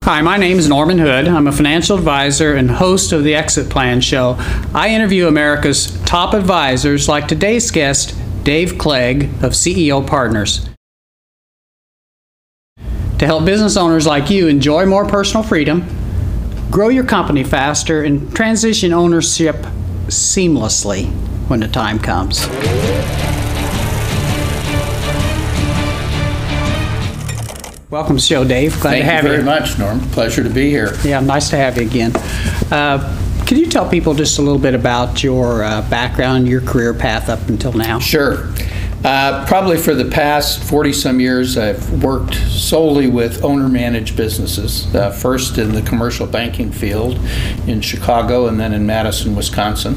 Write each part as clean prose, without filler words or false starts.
Hi, my name is Norman Hood. I'm a financial advisor and host of the Exit Plan Show. I interview America's top advisors like today's guest, Dave Clegg of CEO Partners, to help business owners like you enjoy more personal freedom, grow your company faster, and transition ownership seamlessly when the time comes. Welcome to the show, Dave. Glad to have you. Thank you very much, Norm. Pleasure to be here. Yeah, nice to have you again. Could you tell people just a little bit about your background, your career path up until now? Sure. Probably for the past 40-some years, I've worked solely with owner-managed businesses, first in the commercial banking field in Chicago and then in Madison, Wisconsin.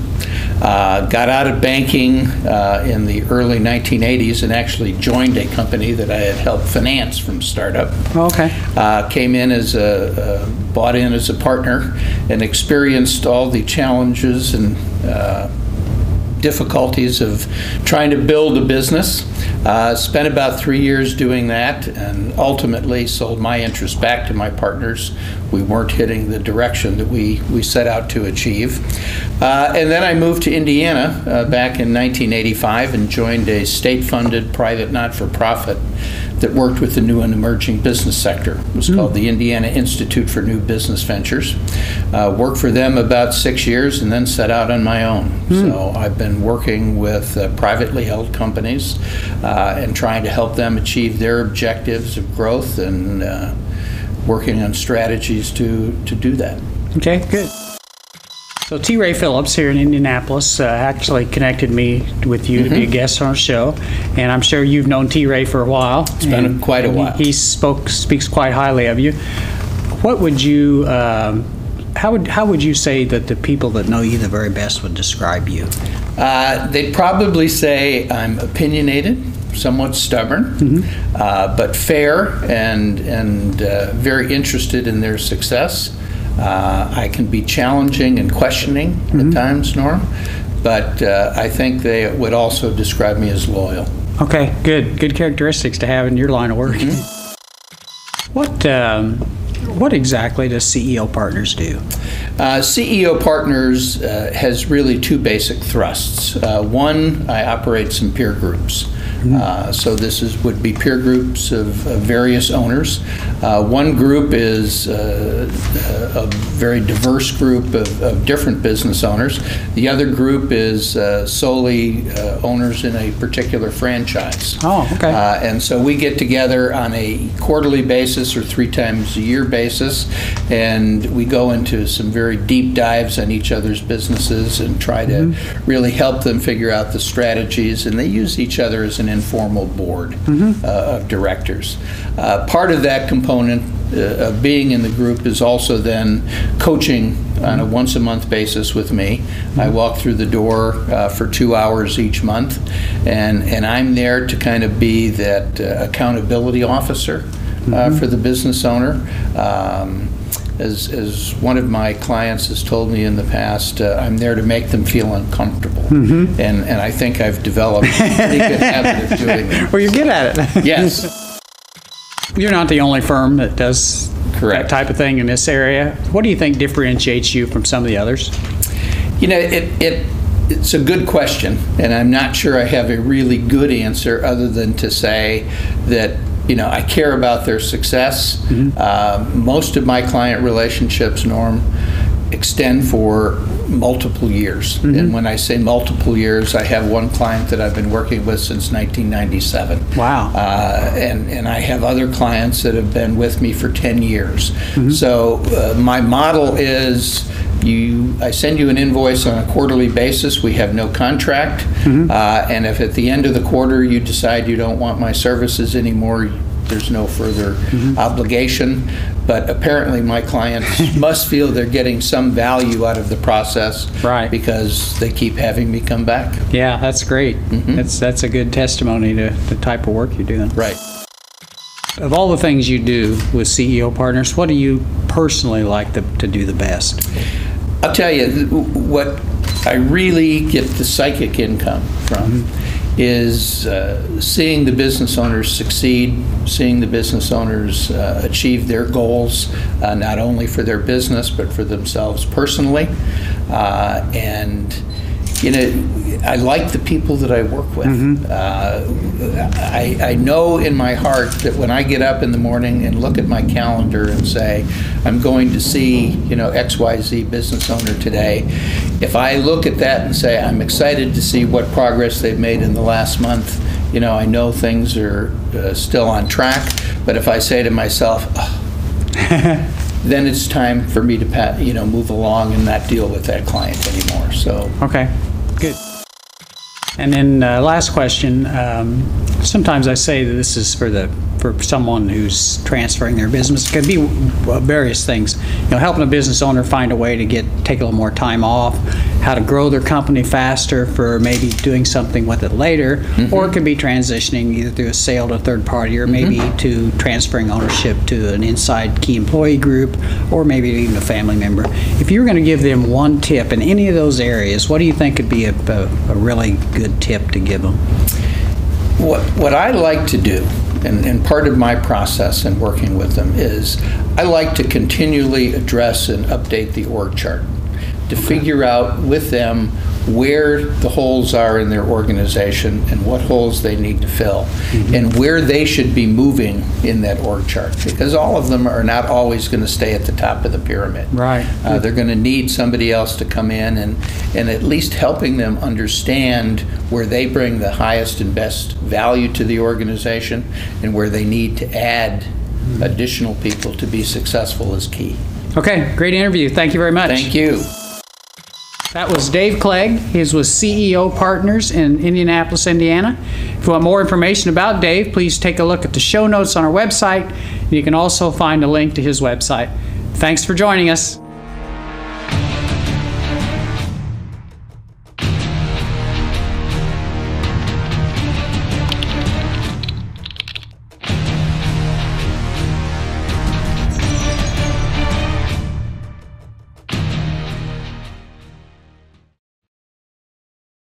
Got out of banking in the early 1980s and actually joined a company that I had helped finance from startup. Okay. Came in as bought in as a partner and experienced all the challenges and difficulties of trying to build a business. Spent about 3 years doing that and ultimately sold my interest back to my partners. We weren't hitting the direction that we set out to achieve. And then I moved to Indiana back in 1985 and joined a state-funded private not-for-profit that worked with the new and emerging business sector. It was called the Indiana Institute for New Business Ventures. Worked for them about 6 years and then set out on my own. So I've been working with privately held companies and trying to help them achieve their objectives of growth and working on strategies to do that. Okay, good. So T. Ray Phillips here in Indianapolis actually connected me with you to be a guest on our show, and I'm sure you've known T. Ray for a while. It's been quite a while. He speaks quite highly of you. What would you, how would you say that the people that know you the very best would describe you? They'd probably say I'm opinionated, somewhat stubborn, but fair and very interested in their success. I can be challenging and questioning at times, Norm, but I think they would also describe me as loyal. Okay, good. Good characteristics to have in your line of work. What exactly does CEO Partners do? CEO Partners has really two basic thrusts. One, I operate some peer groups. So this would be peer groups of various owners. One group is a very diverse group of different business owners. The other group is solely owners in a particular franchise. Oh, okay. And so we get together on a quarterly basis or 3 times a year basis, and we go into some very deep dives on each other's businesses and try to really help them figure out the strategies, and they use each other as an informal board of directors. Part of that component of being in the group is also then coaching on a once-a-month basis with me. I walk through the door for 2 hours each month, and I'm there to kind of be that accountability officer for the business owner. As one of my clients has told me in the past, I'm there to make them feel uncomfortable. And I think I've developed a pretty good habit of doing that. Well, you're good at it. Yes. You're not the only firm that does that type of thing in this area. What do you think differentiates you from some of the others? You know, it's a good question, and I'm not sure I have a really good answer other than to say that I care about their success. Most of my client relationships, Norm, extend for multiple years. And when I say multiple years, I have one client that I've been working with since 1997. Wow. And I have other clients that have been with me for 10 years. So my model is I send you an invoice on a quarterly basis. We have no contract. And if at the end of the quarter you decide you don't want my services anymore, there's no further obligation. But apparently my clients must feel they're getting some value out of the process, because they keep having me come back. Yeah, that's great. That's a good testimony to the type of work you're doing. Right. Of all the things you do with CEO Partners, what do you personally like to do the best? I'll tell you, what I really get the psychic income from is seeing the business owners succeed, seeing the business owners achieve their goals, not only for their business but for themselves personally. And you know, I like the people that I work with. I know in my heart that when I get up in the morning and look at my calendar and say, I'm going to see, you know, XYZ business owner today, if I look at that and say, I'm excited to see what progress they've made in the last month, you know, I know things are still on track. But if I say to myself, oh, then it's time for me to, you know, move along and not deal with that client anymore. So okay, good. And then last question. Sometimes I say that this is for someone who's transferring their business. It could be various things. You know, helping a business owner find a way to take a little more time off, how to grow their company faster for maybe doing something with it later, or it could be transitioning either through a sale to a third party or maybe to transferring ownership to an inside key employee group or maybe even a family member. If you were going to give them one tip in any of those areas, what do you think could be a really good tip to give them? What I like to do, and part of my process in working with them, is I like to continually address and update the org chart to figure out with them where the holes are in their organization and what holes they need to fill and where they should be moving in that org chart, because all of them are not always going to stay at the top of the pyramid. Right. They're going to need somebody else to come in and at least helping them understand where they bring the highest and best value to the organization and where they need to add additional people to be successful is key. Okay, great interview. Thank you very much. Thank you. That was Dave Clegg. He's with CEO Partners in Indianapolis, Indiana. If you want more information about Dave, please take a look at the show notes on our website. You can also find a link to his website. Thanks for joining us.